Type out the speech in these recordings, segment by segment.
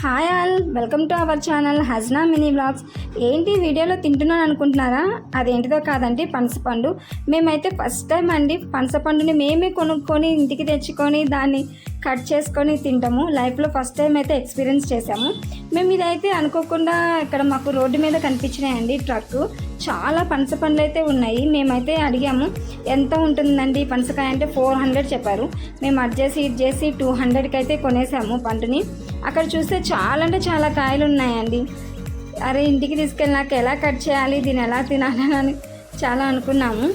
Hi all, welcome to our channel Hazna mini vlogs. ఏంటి వీడియోలో తింటున్నాను అనుకుంటున్నారా? అదేంటిదో కాదండి, పనసపండు. మేమైతే ఫస్ట్ టైం అండి పనసపండుని మేమే కొనుక్కొని ఇంటికి తెచ్చుకొని దాన్ని కట్ చేసుకొని తింటాము. లైఫ్లో ఫస్ట్ టైం అయితే ఎక్స్పీరియన్స్ చేసాము మేము. ఇదైతే అనుకోకుండా ఇక్కడ మాకు రోడ్డు మీద కనిపించినాయండి ట్రక్. చాలా పనసపండ్లు అయితే ఉన్నాయి. మేమైతే అడిగాము ఎంత ఉంటుందండి పనసకాయ అంటే 400 చెప్పారు. మేము ఇటు చేసి 200కి అయితే కొనేసాము పండుని. అక్కడ చూస్తే చాలా అంటే చాలా కాయలు ఉన్నాయండి. అరే ఇంటికి తీసుకెళ్ళినాక ఎలా కట్ చేయాలి, దీన్ని ఎలా తినాలి అని చాలా అనుకున్నాము.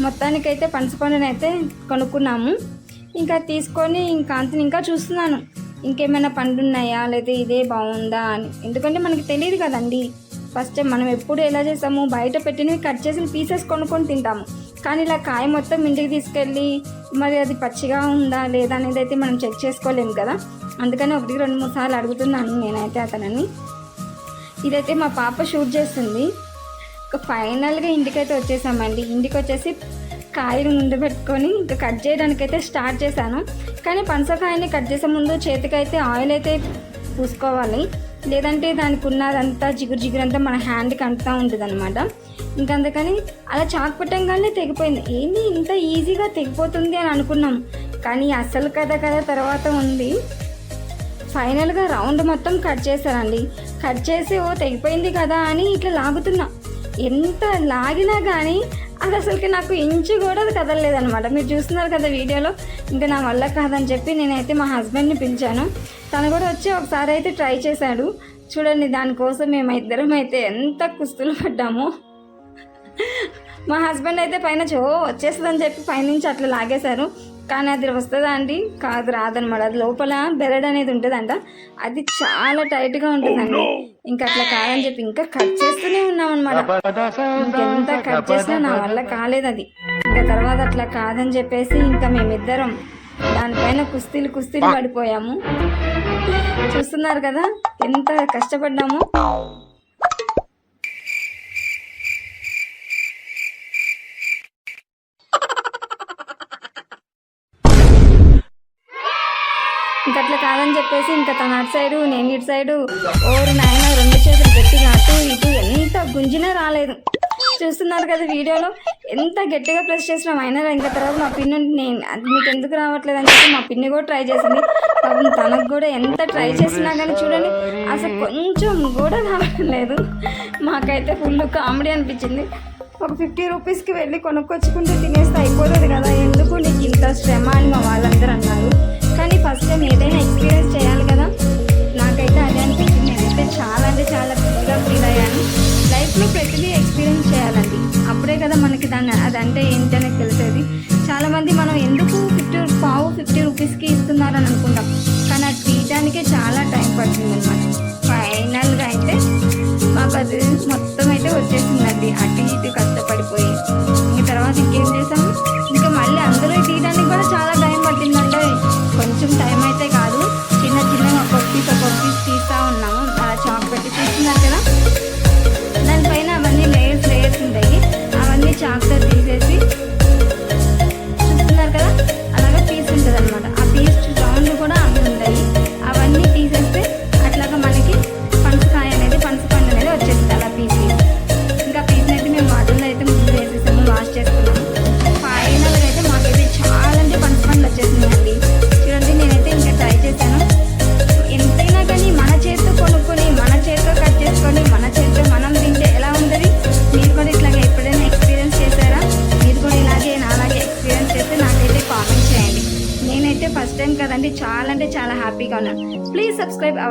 మొత్తానికైతే పనసపండుని అయితే కొనుక్కున్నాము. ఇంకా తీసుకొని ఇంకా చూస్తున్నాను ఇంకేమైనా పండు ఉన్నాయా లేదా ఇదే బాగుందా అని. ఎందుకంటే మనకి తెలియదు కదండి. ఫస్ట్ టైం మనం ఎప్పుడు ఎలా చేస్తాము, బయట పెట్టినవి కట్ చేసిన పీసెస్ కొనుక్కొని తింటాము. కానీ ఇలా కాయ మొత్తం ఇంటికి తీసుకెళ్ళి మరి అది పచ్చిగా ఉందా లేదా అనేది అయితే మనం చెక్ చేసుకోలేము కదా. అందుకని 1-2-3 సార్లు అడుగుతున్నాను నేనైతే అతనని. ఇదైతే మా పాప షూట్ చేస్తుంది. ఫైనల్గా ఇంటికైతే వచ్చేసామండి. ఇంటికి వచ్చేసి కాయలు ముందు పెట్టుకొని ఇంకా కట్ చేయడానికైతే స్టార్ట్ చేశాను. కానీ పనసకాయని కట్ చేసే ముందు చేతికైతే ఆయిల్ అయితే పూసుకోవాలి, లేదంటే దానికి ఉన్నదంతా జిగురంతా మన హ్యాండ్కి అంటుతూ ఉంటుంది అనమాట. అందుకని అలా చాకు పెట్టంగానే తెగిపోయింది. ఏంది ఇంత ఈజీగా తెగిపోతుంది అని అనుకున్నాం, కానీ అసలు కథ తర్వాత ఉంది. ఫైనల్గా రౌండ్ మొత్తం కట్ చేశానండి. కట్ చేసి తెగిపోయింది కదా అని ఇట్లా లాగుతున్నా. ఎంత లాగినా కానీ అది అసలుకి నాకు ఇంచు కూడా అది కదలలేదనమాట. మీరు చూస్తున్నారు కదా వీడియోలో. ఇంకా నా వల్ల కాదని చెప్పి నేనైతే మా హస్బెండ్ని పిలిచాను. తను కూడా వచ్చి ఒకసారి అయితే ట్రై చేశాడు. చూడండి, దానికోసం మేమిద్దరం అయితే ఎంత కుస్తులు పడ్డామో. మా హస్బెండ్ అయితే పైన వచ్చేస్తుందని చెప్పి పైనుంచి అట్లా లాగేశారు. కానీ అది వస్తుందా అండి? కాదు, రాదనమాట. అది లోపల బెరడ్ అనేది ఉంటుందంట. అది చాలా టైట్గా ఉంటుందండి. ఇంకా అట్లా కాదని చెప్పి ఇంకా కట్ చేస్తూనే ఉన్నాం అనమాట. ఇంకెంత కట్ చేసినా నా వల్ల కాలేదు అది. ఇంకా తర్వాత అట్లా కాదని చెప్పేసి ఇంకా మేమిద్దరం దానిపైన కుస్తీలు పడిపోయాము. చూస్తున్నారు కదా ఎంత కష్టపడ్డాము. ఇంకా అట్లా కాదని చెప్పేసి ఇంకా తన అటు సైడు నేను ఇటు సైడు నాయన 2 చేతులు గట్టిగా అటు ఇటు ఎంత గుంజినా రాలేదు. చూస్తున్నారు కదా వీడియోలో ఎంత గట్టిగా ప్రెస్ చేసినాం అయినా. ఇంకా తర్వాత మా పిన్ని అది మీకు ఎందుకు రావట్లేదు అని చెప్పి మా పిన్ని కూడా ట్రై చేసింది. పాపం తనకు కూడా ఎంత ట్రై చేసినా కానీ చూడండి అసలు కొంచెం కూడా రావట్లేదు. మాకైతే ఫుల్ కామెడీ అనిపించింది. ఒక 50 రూపీస్కి వెళ్ళి కొనుక్కొచ్చుకుంటే తినేస్తే అయిపోతుంది కదా, ఎందుకు నీకు ఇంత శ్రమ అని మా వాళ్ళందరూ అన్నారు. కానీ ఫస్ట్ టైం ఏదైనా ఎక్స్పీరియన్స్ చేయాలి కదా. నాకైతే అదే అనిపించింది. నేనైతే చాలా అంటే చాలా ఫీల్ అయ్యాను. లైఫ్లో ప్రతిదీ ఎక్స్పీరియన్స్ చేయాలండి, అప్పుడే కదా మనకి అదంటే ఏంటనే తెలిసేది. చాలామంది మనం ఎందుకు 50 రూపీస్కి ఇస్తున్నారని అనుకుంటాం, కానీ అది తీయడానికే చాలా టైం పడుతుంది అనమాట. ఫైనల్గా అయితే మాకు అది మొత్తం అయితే వచ్చేసిందండి. అటు ఇటు కష్టపడిపోయి ఇంక తర్వాత ఇంకేం చేసాము, ఇంకా మళ్ళీ అందులో తీయడానికి కూడా చాలా టైం పట్టిందంటే. కొంచెం టైం అయితే కాదు, చిన్నగా ఒక్కొక్క పీస్ తీస్తూ ఉన్నాము. అలా చాక్ పెట్టి చూస్తున్నారు కదా, దానిపైన అవన్నీ లేయర్స్ ఉంటాయి. అవన్నీ చాక్తో తీసేసి చూస్తున్నారు కదా, అలాగా పీస్ ఉంటుంది అనమాట. ఆ పీస్ రౌండ్ కూడా అవి ఉంటాయి. అవన్నీ తీసేస్తే అట్లాగా మనకి పనసకాయ అనేది పనసపండు అనేది వచ్చేస్తుంది అలా పీస్. ఇంకా పీస్ని అయితే మేము వాటర్లో అయితే ముందు వేసేసాము, వాష్ చేసుకున్నాము. ఫైనల్గా అయితే మాకైతే చాలా అంటే పనసపండు వచ్చేసిందండి. చూడండి, నేనైతే ఇంకా ట్రై చేశాను. ఎంతైనా కానీ మన చేతితో కొనుక్కొని మన చేతితో కట్ చేసుకొని మన చేతితో మనం తింటే ఎలా ఉంటుంది? మీరు కూడా ఇట్లాగే ఎప్పుడైనా ఎక్స్పీరియన్స్ చేశారా? మీరు కూడా ఇలాగే నాలాగే ఎక్స్పీరియన్స్ చేస్తే నాకైతే కామెంట్ చేయండి. నేనైతే ఫస్ట్ టైం కదండి, చాలా అంటే చాలా హ్యాపీగా ఉన్నాను. Please subscribe